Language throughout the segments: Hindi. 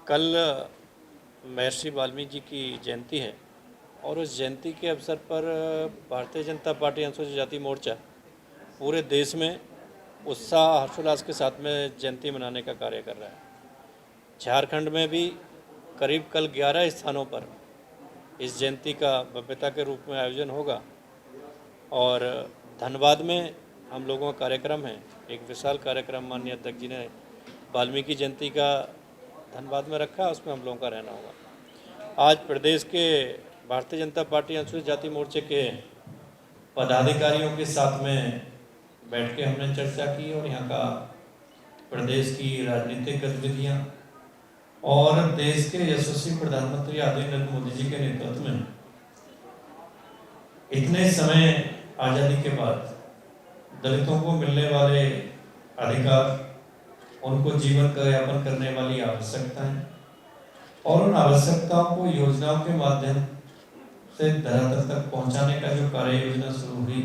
कल महर्षि वाल्मीकि जी की जयंती है और उस जयंती के अवसर पर भारतीय जनता पार्टी अनुसूचित जाति मोर्चा पूरे देश में उत्साह हर्षोल्लास के साथ में जयंती मनाने का कार्य कर रहा है। झारखंड में भी करीब कल 11 स्थानों पर इस जयंती का भव्यता के रूप में आयोजन होगा और धनबाद में हम लोगों का कार्यक्रम है। एक विशाल कार्यक्रम माननीय अध्यक्ष जी ने वाल्मीकि जयंती का धनबाद में रखा, उसमें हम लोगों का रहना होगा। आज प्रदेश के भारतीय जनता पार्टी अनुसूचित जाति मोर्चे के पदाधिकारियों के साथ में बैठ के हमने चर्चा की और यहाँ का प्रदेश की राजनीतिक गतिविधियाँ और देश के यशस्वी प्रधानमंत्री आदरणीय नरेंद्र मोदी जी के नेतृत्व में इतने समय आज़ादी के बाद दलितों को मिलने वाले अधिकार, उनको जीवन का यापन करने वाली आवश्यकताएं और उन आवश्यकताओं को योजनाओं के माध्यम से धरातल तक पहुंचाने का जो कार्य योजना शुरू हुई,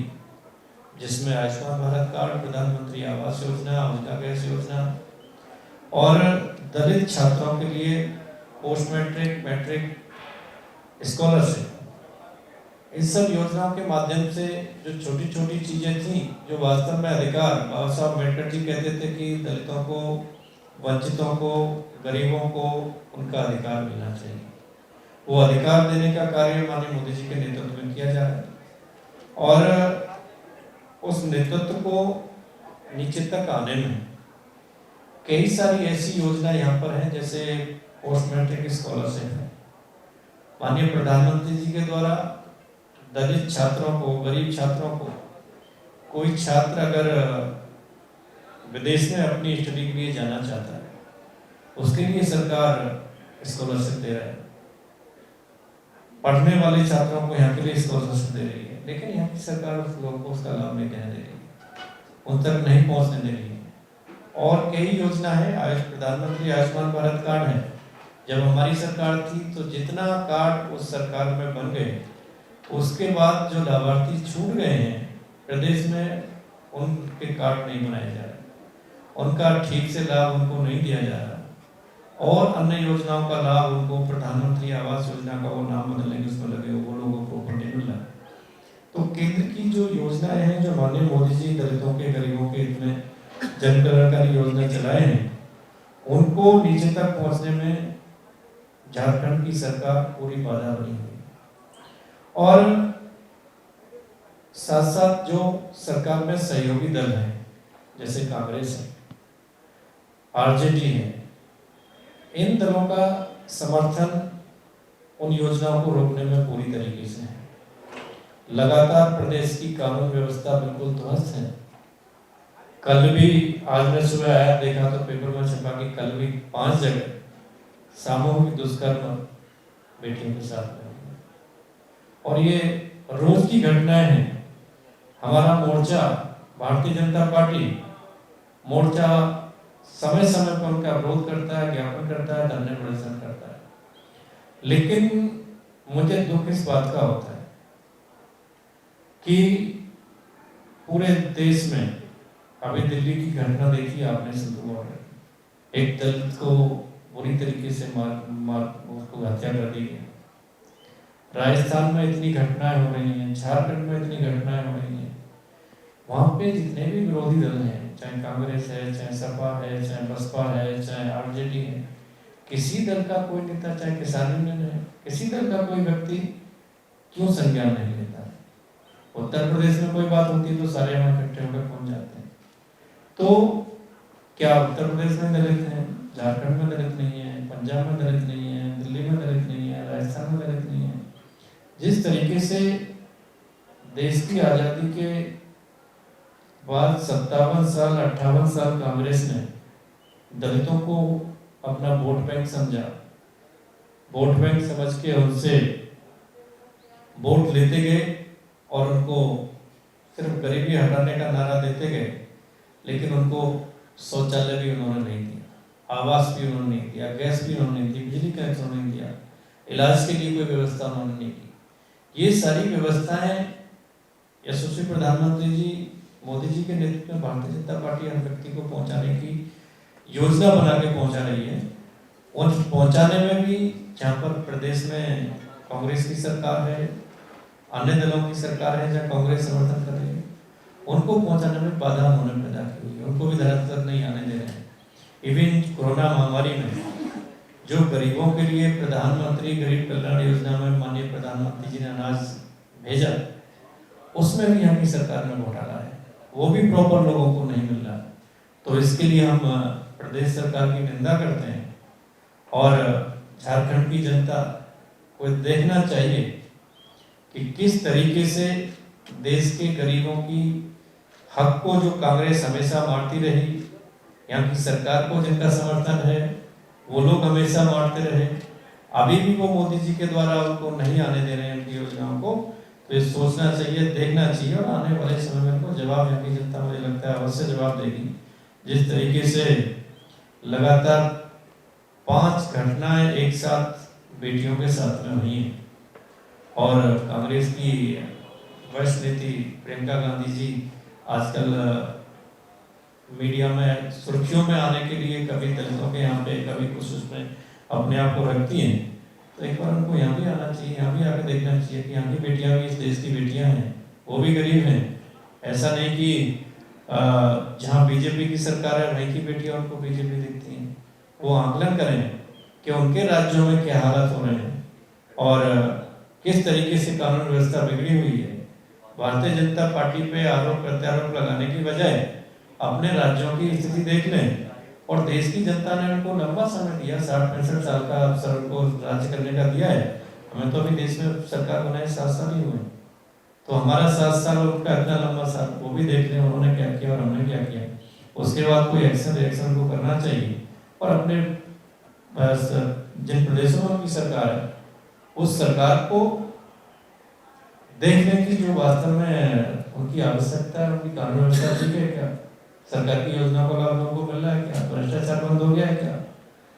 जिसमें आयुष्मान भारत कार्ड, प्रधानमंत्री आवास योजना, उज्ज्वला गैस योजना और दलित छात्रों के लिए पोस्ट मैट्रिक, मैट्रिक स्कॉलरशिप, इस सब योजनाओं के माध्यम से जो छोटी छोटी चीजें थी जो वास्तव में अधिकार, बाबा साहब अम्बेडकर जी कहते थे कि दलितों को, वंचितों को, गरीबों को उनका अधिकार मिलना चाहिए, वो अधिकार देने का कार्य माननीय मोदी जी के नेतृत्व में किया जा रहा है और उस नेतृत्व को नीचे तक आने में कई सारी ऐसी योजना यहाँ पर हैं, जैसे पोस्ट मैट्रिक स्कॉलरशिप है। माननीय प्रधानमंत्री जी के द्वारा दलित छात्रों को, गरीब छात्रों को, कोई छात्र अगर विदेश में अपनी स्टडी के लिए जाना चाहता है, उसके लिए सरकार स्कॉलरशिप दे रहा है। पढ़ने वाले छात्रों को यहाँ के लिए स्कॉलरशिप दे रही है, लेकिन यहाँ की सरकार उस लोगों को उसका लाभ नहीं देने दे रही है, उन तक नहीं पहुँचने दे रही है। और कई योजना है, प्रधानमंत्री आयुष्मान भारत कार्ड है। जब हमारी सरकार थी तो जितना कार्ड उस सरकार में बन गए, उसके बाद जो लाभार्थी छूट गए हैं प्रदेश में, उनके कार्ड नहीं बनाए जा रहे, उनका ठीक से लाभ उनको नहीं दिया जा रहा और अन्य योजनाओं का लाभ उनको, प्रधानमंत्री आवास योजना का वो नाम बदलने के उसमें लगे वो लोगों को नहीं मिल रहा। तो केंद्र की जो योजनाएं हैं, जो माननीय मोदी जी दलितों के, गरीबों के इतने जन कल्याणकारी योजना चलाए हैं, उनको नीचे तक पहुंचने में झारखंड की सरकार पूरी बाधा बनी हुई और साथ साथ जो सरकार में सहयोगी दल है, जैसे कांग्रेस है, आरजेडी है, इन दलों का समर्थन उन योजनाओं को रोकने में पूरी तरीके से है। लगातार प्रदेश की कानून व्यवस्था बिल्कुल ध्वस्त है। कल भी, आज मैं सुबह आया देखा तो पेपर में छपा कि कल भी 5 जगह सामूहिक दुष्कर्म बेटियों के साथ में, और ये रोज की घटनाएं हैं। हमारा मोर्चा, भारतीय जनता पार्टी मोर्चा समय समय पर उनका विरोध करता है, ज्ञापन करता है, धरने प्रदर्शन करता है, लेकिन मुझे दुख इस बात का होता है कि पूरे देश में, अभी दिल्ली की घटना देखी आपने, सिंधु, एक दलित को बुरी तरीके से उसको हत्या कर दी गई। राजस्थान में इतनी घटनाएं हो रही हैं, झारखंड में इतनी घटनाएं हो रही हैं। वहाँ पे जितने भी विरोधी दल हैं, चाहे कांग्रेस है, चाहे सपा है, चाहे बसपा है, चाहे आरजेडी है, किसी दल का कोई नेता, चाहे किसान यूनियन है, किसी दल का कोई व्यक्ति क्यों संज्ञान नहीं लेता है? उत्तर प्रदेश में कोई बात होती है तो सारे वहाँ इकट्ठे होकर पहुंच जाते हैं। तो क्या उत्तर प्रदेश में दलित हैं, झारखंड में दलित नहीं है, पंजाब में दलित नहीं है, दिल्ली में दलित नहीं है, राजस्थान में दलित नहीं है? जिस तरीके से देश की आजादी के बाद 57 साल, 58 साल कांग्रेस ने दलितों को अपना वोट बैंक समझा, वोट बैंक समझ के उनसे वोट लेते गए और उनको सिर्फ गरीबी हटाने का नारा देते गए, लेकिन उनको शौचालय भी उन्होंने नहीं दिया, आवास भी उन्होंने नहीं दिया, गैस भी उन्होंने नहीं दी, बिजली कनेक्शन नहीं दिया, इलाज के लिए कोई व्यवस्था उन्होंने नहीं की। ये सारी व्यवस्थाएं यशस्वी प्रधानमंत्री जी मोदी जी के नेतृत्व में भारतीय जनता पार्टी हर व्यक्ति को पहुंचाने की योजना बना के पहुंचा रही है उन पहुंचाने में भी, जहाँ पर प्रदेश में कांग्रेस की सरकार है, अन्य दलों की सरकार है जहाँ कांग्रेस समर्थन कर रही है, उनको पहुंचाने में बाधा उन्होंने पैदा की हुई है, उनको भी धरातल तक नहीं आने दे रहे हैं। इवन कोरोना महामारी में जो गरीबों के लिए प्रधानमंत्री गरीब कल्याण योजना में माननीय प्रधानमंत्री जी ने अनाज भेजा, उसमें भी यहाँ की सरकार ने घोटाला है, वो भी प्रॉपर लोगों को नहीं मिल रहा। तो इसके लिए हम प्रदेश सरकार की निंदा करते हैं और झारखंड की जनता को देखना चाहिए कि किस तरीके से देश के गरीबों की हक को जो कांग्रेस हमेशा मारती रही, यहाँ की सरकार को जिनका समर्थन है वो लोग हमेशा मारते रहे, अभी भी वो मोदी जी के द्वारा उनको नहीं आने दे रहे हैं उनकी योजनाओं को। तो ये सोचना चाहिए, देखना चाहिए और आने वाले समय में को जवाब यहाँ की जनता मुझे लगता है अवश्य जवाब देगी। जिस तरीके से लगातार 5 घटनाएं एक साथ बेटियों के साथ में हुई हैं और कांग्रेस की वरिष्ठ नेत्री प्रियंका गांधी जी आजकल मीडिया में सुर्खियों में आने के लिए कभी दलितों के यहाँ पे कभी कुछ उसमें अपने आप को रखती हैं, तो एक बार उनको यहाँ भी आना चाहिए, यहाँ भी आकर देखना चाहिए कि यहाँ की बेटियाँ भी इस देश की बेटियाँ हैं, वो भी गरीब हैं। ऐसा नहीं कि जहाँ बीजेपी की सरकार है वहीं की बेटियाँ उनको बीजेपी दिखती हैं। वो आंकलन करें कि उनके राज्यों में क्या हालत हो रहे हैं और किस तरीके से कानून व्यवस्था बिगड़ी हुई है। भारतीय जनता पार्टी पे आरोप प्रत्यारोप लगाने की बजाय अपने राज्यों की स्थिति देख लें। और देश की जनता ने उनको लंबा समय दिया, 60-65 साल का अवसर उनको राज्य करने का दिया है। हमें तो अभी देश में सरकार बनाए 7 साल ही हुए, तो हमारा 7 साल और उनका इतना लंबा साल, वो भी देख लें उन्होंने क्या किया और हमने क्या किया। उसके बाद कोई एक्शन रिएक्शन को करना चाहिए और अपने जिन प्रदेशों में की सरकार है उस सरकार को देखने की जो वास्तव में उनकी आवश्यकता है, उनकी कानून व्यवस्था ठीक है क्या, सरकार की योजना को लाभ लोगों को मिल रहा है क्या, भ्रष्टाचार बंद हो गया है क्या,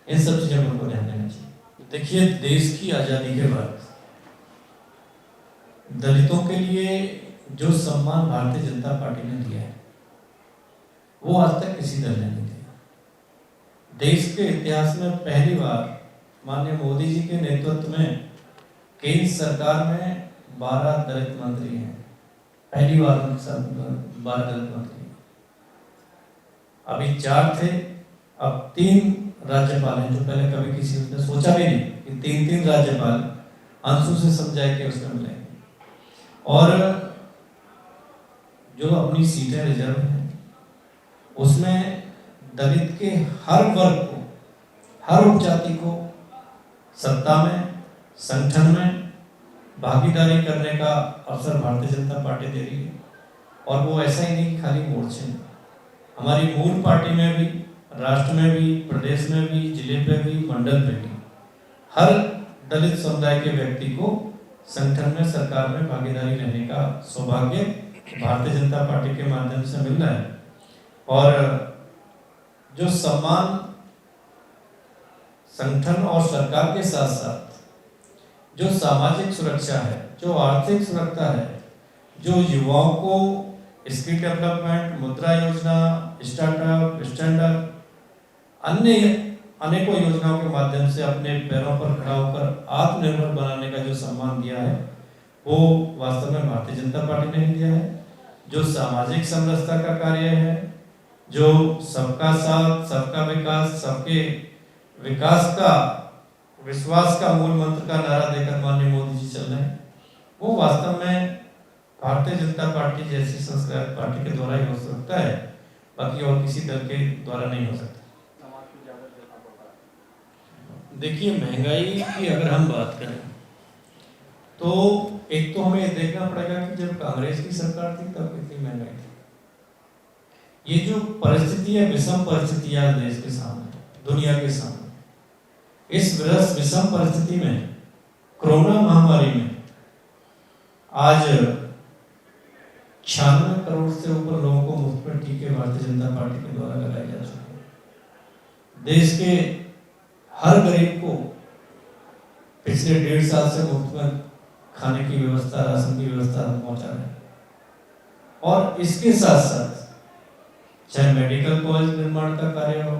इन सब चीजों पर ध्यान देना चाहिए। देखिए, देश की आजादी के बाद दलितों के लिए जो सम्मान भारतीय जनता पार्टी ने दिया है वो आज तक किसी दल ने नहीं दिया। देश के इतिहास में पहली बार माननीय मोदी जी के नेतृत्व में केंद्र सरकार में 12 दलित मंत्री हैं, पहली बार उनके साथ 12 दलित मंत्री। अभी 4 थे, अब 3 राज्यपाल हैं, जो पहले कभी किसी ने सोचा भी नहीं कि 3 राज्यपाल अंशु से समझाए के उसमें मिलेंगे। और जो अपनी सीटें रिजर्व हैं उसमें दलित के हर वर्ग को, हर उपजाति को सत्ता में, संगठन में भागीदारी करने का अवसर भारतीय जनता पार्टी दे रही है। और वो ऐसा ही नहीं खाली मोर्चे में, हमारी मूल पार्टी में भी, राष्ट्र में भी, प्रदेश में भी, जिले पे भी, मंडल पे भी हर दलित समुदाय के व्यक्ति को संगठन में, सरकार में भागीदारी रहने का सौभाग्य भारतीय जनता पार्टी के माध्यम से मिल रहा है। और जो सम्मान संगठन और सरकार के साथ साथ जो सामाजिक सुरक्षा है, जो आर्थिक सुरक्षा है, जो युवाओं को स्किल डेवलपमेंट, मुद्रा योजना, स्टार्टअप, स्टैंड अप, अन्य अनेकों योजनाओं के माध्यम से अपने पैरों पर खड़ा होकर आत्मनिर्भर बनाने का जो सम्मान दिया है वो वास्तव में भारतीय जनता पार्टी ने ही दिया है। जो सामाजिक समरसता का कार्य है, जो सबका साथ, सबका विकास, सबके विकास का, विश्वास का मूल मंत्र का नारा देकर माननीय मोदी जी चल रहे हैं, वो वास्तव में भारतीय जनता पार्टी जैसी संस्कृत पार्टी के द्वारा ही हो सकता है, बाकी और किसी दल के द्वारा नहीं हो सकता। देखिए, महंगाई की अगर हम बात करें तो एक तो हमें देखना पड़ेगा कि जब कांग्रेस की सरकार थी तब कितनी महंगाई थी। ये जो परिस्थिति है, विषम परिस्थिति है देश के सामने, दुनिया के सामने, इस विषम परिस्थिति में, कोरोना महामारी में आज 96 करोड़ से ऊपर लोगों को मुफ्त में टीके भारतीय जनता पार्टी के द्वारा लगाए जा चुके हैं। देश के हर गरीब को पिछले 1.5 साल से मुफ्त में खाने की व्यवस्था, राशन की व्यवस्था हम पहुंचा रहे हैं। और इसके साथ साथ चाहे मेडिकल कॉलेज निर्माण का कार्य हो,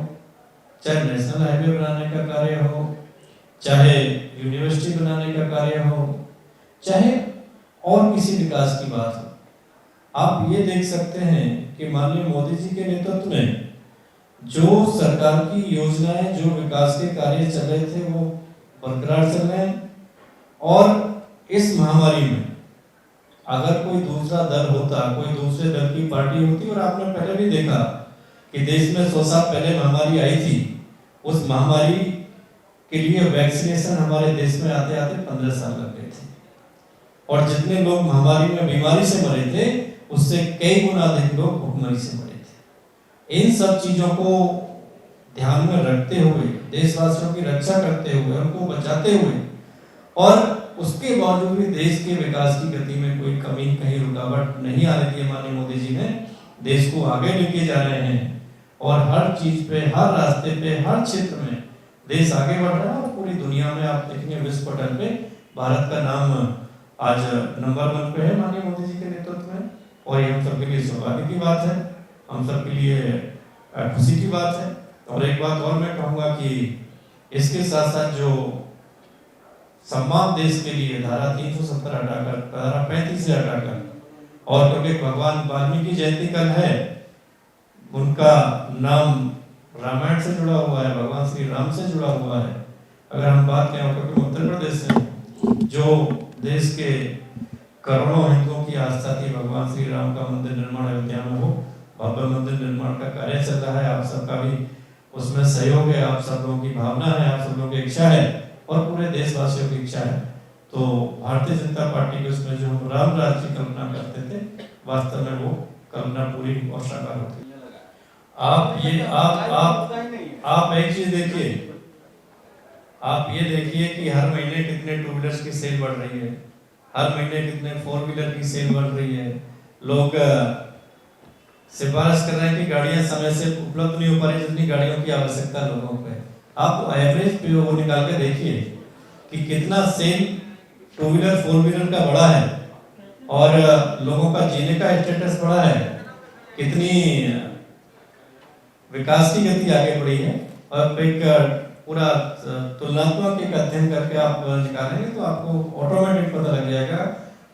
चाहे नेशनल हाईवे बनाने का कार्य हो, चाहे यूनिवर्सिटी बनाने का कार्य हो, चाहे और किसी विकास की बात हो। आप ये देख सकते हैं कि माननीय मोदी जी के नेतृत्व में जो सरकार की योजनाएं, जो विकास के कार्य चल रहे थे, वो बरकरार चल रहे हैं। और इस महामारी में अगर कोई दूसरा दल होता, कोई दूसरे दल की पार्टी होती, और आपने पहले भी देखा कि देश में 100 साल पहले महामारी आई थी, उस महामारी के लिए वैक्सीनेशन हमारे देश में आते आते 15 साल लग गए थे, और जितने लोग महामारी में बीमारी से मरे थे, उससे कई गुना अधिक लोग भूखमरी से मरे थे। इन सब चीजों को ध्यान में रखते हुए, देशवासियों की रक्षा करते हुए, उनको बचाते हुए, और उसके बावजूद भी देश के विकास की गति में कोई कमी, कहीं रुकावट नहीं आने दी माननीय मोदी जी ने। देश को आगे लेके जा रहे हैं, और हर चीज पे, हर रास्ते पे, हर क्षेत्र में देश आगे बढ़ रहा है। और पूरी दुनिया में आप देखेंगे विश्व पटल पे भारत का नाम आज नंबर 1 पे है माननीय मोदी जी के नेतृत्व में, और ये हम सबके लिए सौभाग्य की बात है, हम सबके लिए खुशी की बात है। और एक बात और मैं कहूँगा कि इसके साथ साथ जो सम्मान देश के लिए धारा 370 हटाकर धारा 35 से हटाकर, और क्योंकि भगवान वाल्मीकि जयंती कल है, उनका नाम रामायण से जुड़ा हुआ है, भगवान श्री राम से जुड़ा हुआ है। अगर हम बात करें क्योंकि उत्तर प्रदेश में जो देश के करोड़ों हिंदुओं की आस्था थी, भगवान श्री राम का मंदिर निर्माण अयोध्या में हो, भव्य मंदिर निर्माण का कार्य चल रहा है। आप सबका भी उसमें सहयोग है, आप सब लोगों की भावना है, आप सब लोगों की इच्छा है, और पूरे देशवासियों की इच्छा है। तो भारतीय जनता पार्टी के उसमें जो हम राम राज्य की कल्पना करते थे, वास्तव में वो कल्पना पूरी और साकार होती है। आप एक चीज देखिए, आप ये देखिए कि हर महीने कितने 2 व्हीलर्स की सेल बढ़ रही है, हर महीने कितने 4 व्हीलर की सेल बढ़ रही है। लोग सिफारिश कर रहे हैं कि गाड़ियां समय से उपलब्ध नहीं हो पा रही जितनी गाड़ियों की आवश्यकता लोगों को है। आप एवरेज पे वो निकाल के देखिए कि कितना सेल 2 व्हीलर 4 व्हीलर का बढ़ा है, और लोगों का जीने का स्टेटस बढ़ा है, कितनी विकास की गति आगे बढ़ी है। और एक पूरा तुलनात्मक एक अध्ययन करके आप निकालेंगे तो आपको ऑटोमेटिक पता लग जाएगा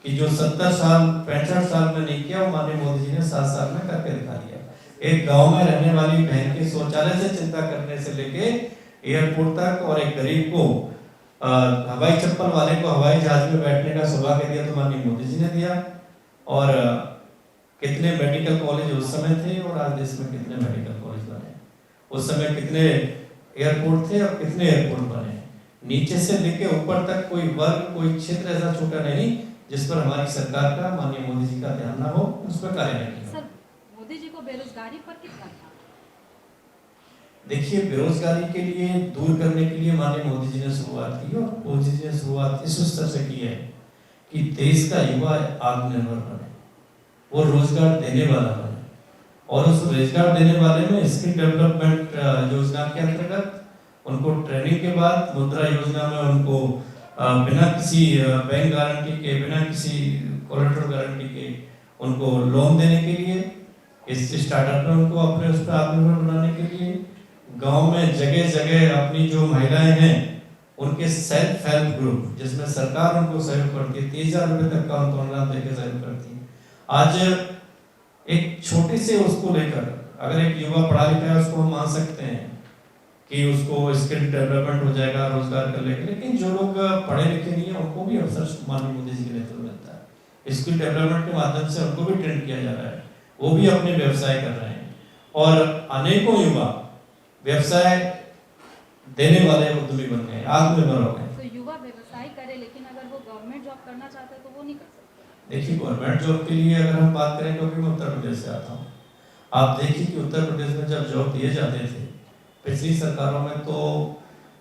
कि जो 70 साल 65 साल में नहीं किया, वो माननीय मोदी जी ने 7 साल में करके दिखा दिया। एक गांव में रहने वाली बहन के शौचालय से चिंता करने से लेके एयरपोर्ट तक, और एक गरीब को हवाई चप्पल वाले को हवाई जहाज में बैठने का सौभाग्य दिया तो माननीय मोदी जी ने दिया। और कितने मेडिकल कॉलेज उस समय थे, और आज देश में कितने मेडिकल कॉलेज बने, उस समय कितने एयरपोर्ट थे और कितने एयरपोर्ट बने। नीचे से लेके ऊपर तक कोई वर्ग, कोई क्षेत्र ऐसा छोटा नहीं जिस पर हमारी सरकार का, माननीय मोदी जी का ध्यान ना हो, उस पर कार्य नहीं किया। सर, मोदी जी को बेरोजगारी पर कितना था? देखिए, बेरोजगारी के लिए दूर करने के लिए माननीय मोदी जी ने शुरुआत की, और मोदी जी ने शुरुआत इस स्तर से की है कि देश का युवा आत्मनिर्भर बने, वो रोजगार देने वाला बने, और उस रोजगार देने वाले में स्किल डेवलपमेंट योजना के अंतर्गत उनको ट्रेनिंग के बाद मुद्रा योजना में उनको बिना किसी बैंक गारंटी के, बिना किसी कोलेटरल गारंटी के उनको लोन देने के लिए, इस स्टार्टअप में उनको अपने उस पर आत्मनिर्भर बनाने के लिए, गांव में जगह जगह अपनी जो महिलाएं हैं उनके सेल्फ हेल्प ग्रुप, जिसमें सरकार उनको सहयोग करती है, 30,000 रुपए तक का उनको अनुदान देकर सहयोग करती है। आज एक छोटी से उसको लेकर, अगर एक युवा पढ़ा लिखा है उसको हम मान सकते हैं कि उसको स्किल डेवलपमेंट हो जाएगा, रोजगार कर लेगा, लेकिन जो लोग पढ़े लिखे नहीं है उनको भी अवसर माननीय मोदी जी के नेतृत्व में मिलता है। स्किल डेवलपमेंट के माध्यम से उनको भी ट्रेन किया जा रहा है, वो भी अपने व्यवसाय कर रहे हैं, और अनेकों युवा व्यवसाय देने वाले उद्यमी बन गए, आत्मनिर्भर हो गए। तो युवा व्यवसाय करे, लेकिन अगर वो गवर्नमेंट जॉब करना चाहता है तो वो नहीं कर सकते। देखिए, गवर्नमेंट जॉब के लिए अगर हम बात करें, क्योंकि मैं उत्तर प्रदेश से आता हूँ, आप देखिए कि उत्तर प्रदेश में जब जॉब दिए जाते थे पिछली सरकारों में, तो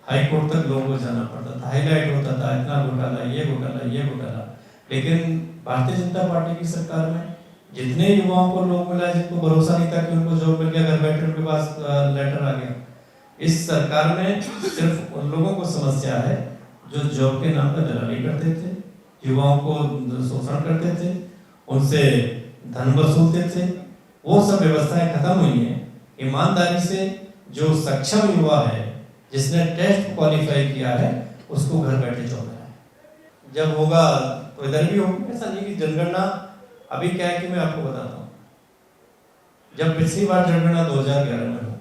हाई कोर्ट तक लोगों को जाना पड़ता था, हाईलाइट होता था, इतना घोटाला, ये घोटाला, ये घोटाला। लेकिन भारतीय जनता पार्टी की सरकार में जितने युवाओं को लोग मिला, जिनको भरोसा नहीं था कि उनको जॉब मिल गया, घर बैठे उनके पास लेटर आ गया, इस सरकार में सिर्फ उन लोगों को समस्या है जो जॉब के नाम पर दलाली करते थे, युवाओं को शोषण करते थे, उनसे धन वसूलते थे। वो सब व्यवस्थाएं खत्म हुई हैं। ईमानदारी से जो सक्षम युवा है, जिसने टेस्ट क्वालिफाई किया है, उसको घर बैठे जॉब मिला है। जब होगा तो इधर भी होगा। ऐसा नहीं कि जनगणना, अभी क्या है कि मैं आपको बताता हूँ, जब पिछली बार जनगणना 2011 में हो,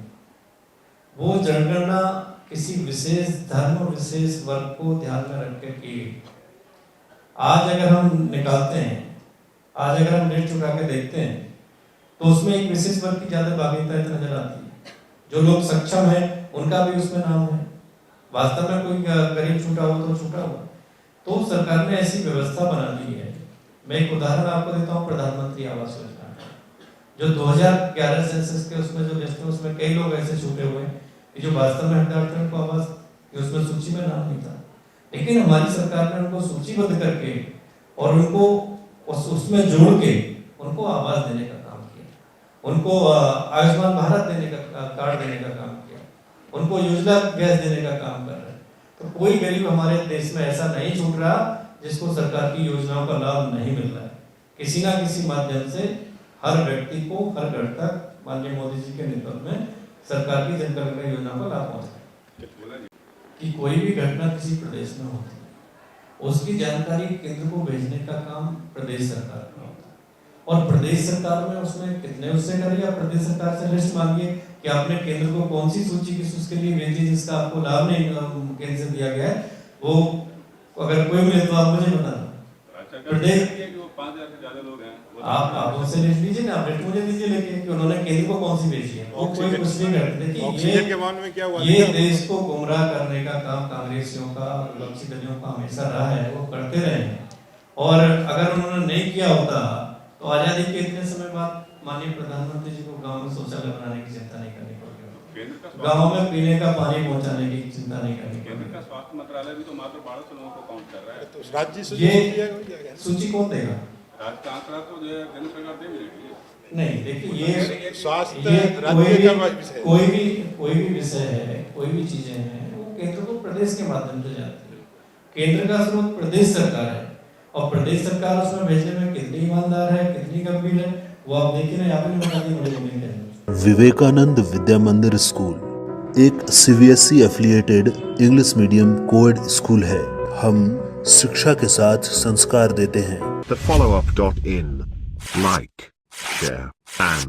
वो जनगणना किसी विशेष धर्म और विशेष वर्ग को ध्यान में रख के की। आज अगर हम निकालते हैं, आज अगर हम नेट चुका के देखते हैं, तो उसमें एक विशेष वर्ग की ज्यादा भागीदारी नजर आती है। जो लोग सक्षम हैं उनका भी उसमें नाम है। वास्तव में कोई गरीब छूटा हुआ तो छूटा हुआ। तो सरकार ने ऐसी व्यवस्था बना दी है। मैं एक उदाहरण आपको देता हूँ, प्रधानमंत्री आवास योजना, जो 2011 सेंसस के उसमें जो लिस्ट है, उसमें कई लोग ऐसे छूटे हुए हैं कि जो वास्तव में हकदार थे, उनको आवास उसमें सूची में नाम नहीं था। लेकिन हमारी सरकार ने उनको सूचीबद्ध करके और उनको उसमें जोड़ के उनको आवास देने का काम किया, उनको आयुष्मान भारत देने का कार्ड देने का काम किया, उनको योजना गैस देने का काम कर रहे हैं। तो कोई गरीब हमारे देश में ऐसा नहीं छूट रहा जिसको सरकार की योजनाओं का लाभ नहीं मिल रहा है। किसी ना किसी माध्यम से हर व्यक्ति को, हर घर तक माननीय मोदी जी के नेतृत्व में सरकार की जन कल्याण योजना का लाभ पहुंचता है। कि कोई भी घटना किसी प्रदेश में होती है, उसकी जानकारी केंद्र को भेजने का काम प्रदेश सरकार का होता है। और प्रदेश सरकार में उसमें कितने उससे करिए, आप प्रदेश सरकार से लिस्ट मांगिए कि आपने केंद्र को कौन सी सूची किस उसके लिए भेजी जिसका आपको लाभ नहीं केंद्र से दिया गया है। वो अगर कोई मिले तो आप मुझे बता दो। प्रदेश 5,000 से ज्यादा लोग हैं, आप उनसे लिस्ट लीजिए ना, आप लिस्ट मुझे दीजिए लेके कि उन्होंने केंद्र को कौन सी भेजी है। वो कोई कुछ नहीं करते। देखिए ऑक्सीजन के मामले में क्या हुआ, ये देश को गुमराह करने का काम कांग्रेसियों का, विपक्षी दलों का हमेशा रहा है, वो करते रहे हैं। और अगर उन्होंने नहीं किया होता तो आजादी के इतने समय बाद माननीय प्रधानमंत्री जी को गांव में शौचालय बनाने की चिंता नहीं करनी पड़ती, गांव में पीने का पानी पहुंचाने की चिंता नहीं करनी केंद्र पड़ती। का स्वास्थ्य मंत्रालय भी तो मात्र 1200 लोगों को काउंट कर रहा है। तो राज्य ये सूची कौन देगा? राज्य का आंकड़ा तो जो है केंद्र सरकार दे भी रही है। नहीं, देखिए ये स्वास्थ्य ये राज्य का विषय है। कोई भी विषय है, कोई भी चीजें हैं, वो केंद्र को प्रदेश के माध्यम से जाती है। केंद्र का स्रोत प्रदेश सरकार है और प्रदेश सरकार उसमें भेजने में कितनी ईमानदार है, कितनी गंभीर है, वो आप देखिए ना। यहाँ पे बता दी मुझे नहीं। विवेकानंद विद्या मंदिर स्कूल एक CBSE affiliated English medium coed school है। हम शिक्षा के साथ संस्कार देते हैं। thefollowup.in. Like, share, and